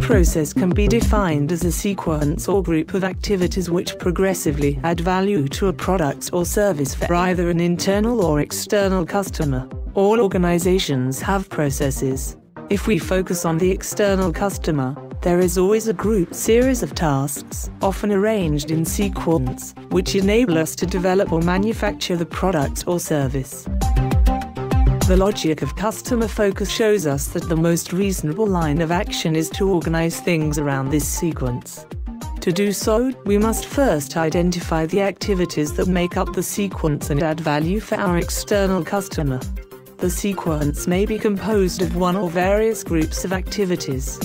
process can be defined as a sequence or group of activities which progressively add value to a product or service for either an internal or external customer. All organizations have processes. If we focus on the external customer, there is always a group series of tasks, often arranged in sequence, which enable us to develop or manufacture the product or service. The logic of customer focus shows us that the most reasonable line of action is to organize things around this sequence. To do so, we must first identify the activities that make up the sequence and add value for our external customer. The sequence may be composed of one or various groups of activities.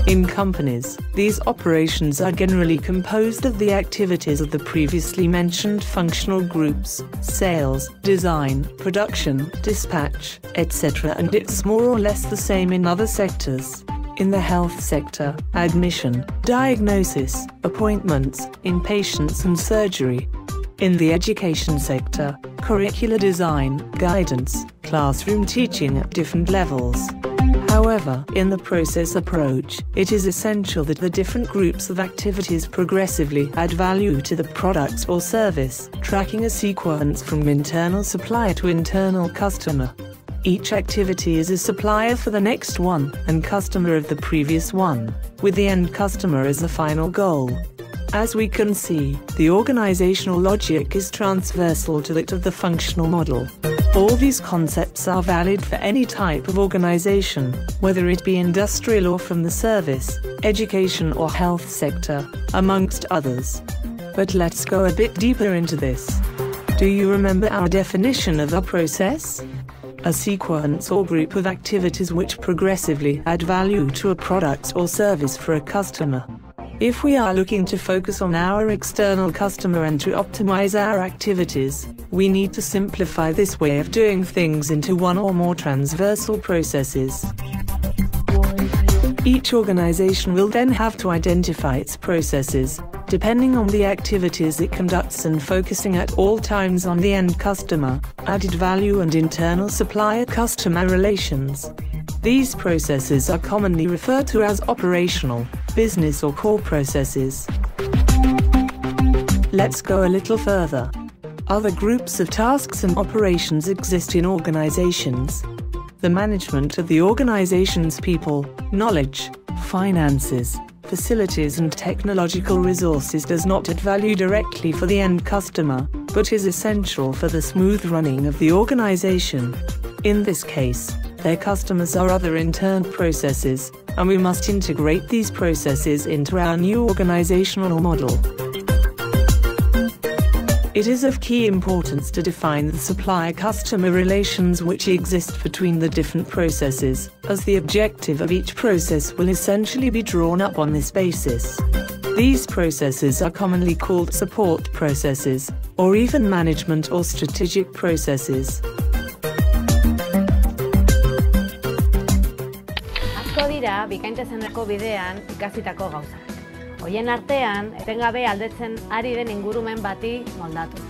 In companies, these operations are generally composed of the activities of the previously mentioned functional groups: sales, design, production, dispatch, etc., and it's more or less the same in other sectors. In the health sector, admission, diagnosis, appointments, inpatients and surgery. In the education sector, curricular design, guidance, classroom teaching at different levels. However, in the process approach, it is essential that the different groups of activities progressively add value to the product or service, tracking a sequence from internal supplier to internal customer. Each activity is a supplier for the next one and customer of the previous one, with the end customer as the final goal. As we can see, the organizational logic is transversal to that of the functional model. All these concepts are valid for any type of organization, whether it be industrial or from the service, education or health sector, amongst others. But let's go a bit deeper into this. Do you remember our definition of a process? A sequence or group of activities which progressively add value to a product or service for a customer. If we are looking to focus on our external customer and to optimize our activities, we need to simplify this way of doing things into one or more transversal processes. Each organization will then have to identify its processes, depending on the activities it conducts and focusing at all times on the end customer, added value and internal supplier-customer relations. These processes are commonly referred to as operational, business or core processes. Let's go a little further. Other groups of tasks and operations exist in organizations. The management of the organization's people, knowledge, finances, facilities and technological resources does not add value directly for the end customer, but is essential for the smooth running of the organization. In this case, their customers are other internal processes, and we must integrate these processes into our new organizational model. It is of key importance to define the supplier-customer relations which exist between the different processes, as the objective of each process will essentially be drawn up on this basis. These processes are commonly called support processes, or even management or strategic processes. Asko dira bikaintasuneko bidean ikasitako gauzak. Hoien artean, etengabe aldatzen ari den ingurumen bati moldatuz.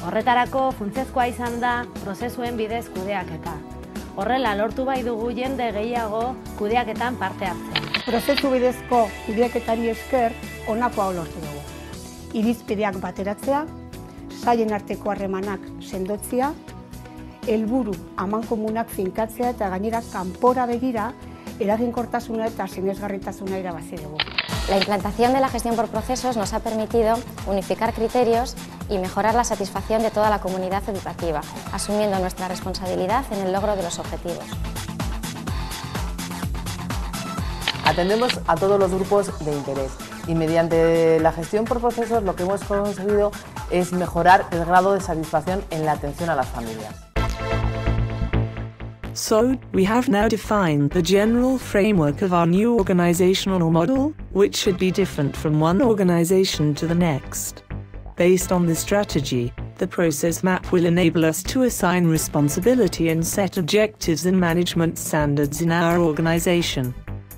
Horretarako funtsezkoa izan da prozesuen bidez kudeaketa. Horrela lortu bai dugu jende gehiago kudeaketan parte hartzen. Prozesu bidezko kudeaketari esker honakoa lortu dugu. Irizpideak bateratzea, sailen arteko harremanak sendotzea, helburu amankomunak finkatzea eta gainera kanpora begira eraginkortasuna eta sinesgarritasuna irabazi dugu. La implantación de la gestión por procesos nos ha permitido unificar criterios y mejorar la satisfacción de toda la comunidad educativa, asumiendo nuestra responsabilidad en el logro de los objetivos. Atendemos a todos los grupos de interés y mediante la gestión por procesos lo que hemos conseguido es mejorar el grado de satisfacción en la atención a las familias. So, we have now defined the general framework of our new organizational model, which should be different from one organization to the next. Based on this strategy, the process map will enable us to assign responsibility and set objectives and management standards in our organization.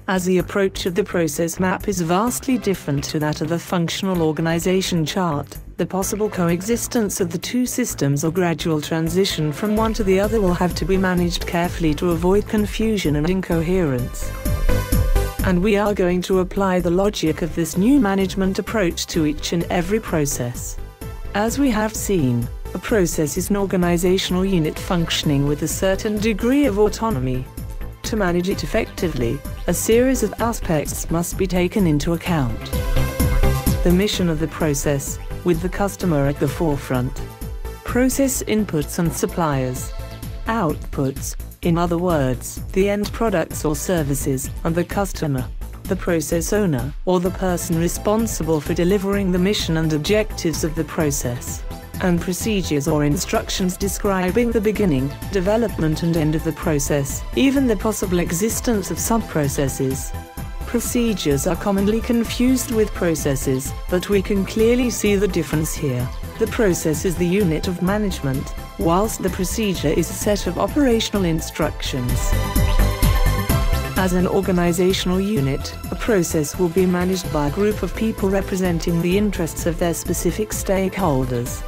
As the approach of the process map is vastly different to that of the functional organization chart, the possible coexistence of the two systems or gradual transition from one to the other will have to be managed carefully to avoid confusion and incoherence. And we are going to apply the logic of this new management approach to each and every process. As we have seen, a process is an organizational unit functioning with a certain degree of autonomy. To manage it effectively, a series of aspects must be taken into account. The mission of the process, with the customer at the forefront. Process inputs and suppliers. Outputs, in other words, the end products or services, and the customer, the process owner, or the person responsible for delivering the mission and objectives of the process. And procedures or instructions describing the beginning, development and end of the process, even the possible existence of sub-processes. Procedures are commonly confused with processes, but we can clearly see the difference here. The process is the unit of management, whilst the procedure is a set of operational instructions. As an organizational unit, a process will be managed by a group of people representing the interests of their specific stakeholders.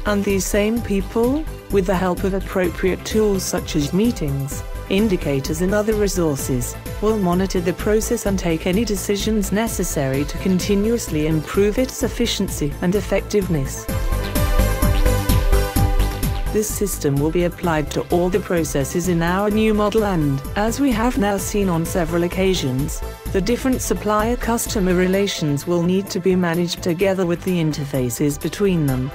And these same people, with the help of appropriate tools such as meetings, indicators and other resources, will monitor the process and take any decisions necessary to continuously improve its efficiency and effectiveness. This system will be applied to all the processes in our new model and, as we have now seen on several occasions, the different supplier-customer relations will need to be managed together with the interfaces between them.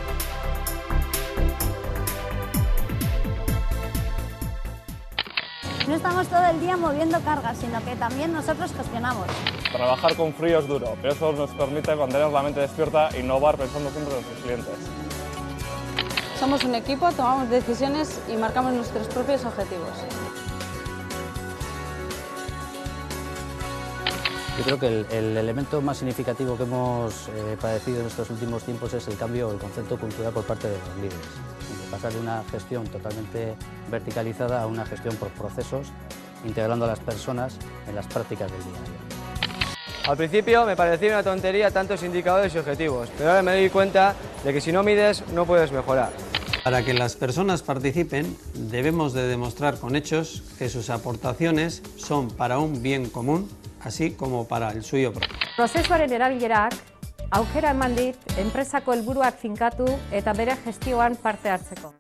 No estamos todo el día moviendo cargas, sino que también nosotros gestionamos. Trabajar con frío es duro, pero eso nos permite mantener la mente despierta e innovar pensando siempre en nuestros clientes. Somos un equipo, tomamos decisiones y marcamos nuestros propios objetivos. Yo creo que el elemento más significativo que hemos padecido en estos últimos tiempos es el cambio del concepto cultural por parte de los líderes. De pasar de una gestión totalmente verticalizada a una gestión por procesos, integrando a las personas en las prácticas del día a día. Al principio me parecía una tontería tantos indicadores y objetivos, pero ahora me doy cuenta de que si no mides no puedes mejorar. Para que las personas participen, debemos de demostrar con hechos que sus aportaciones son para un bien común, así como para el suyo propio. Prozesuaren erabilerak aukera eman dit enpresako helburuak finkatu eta bere gestioan parte hartzeko.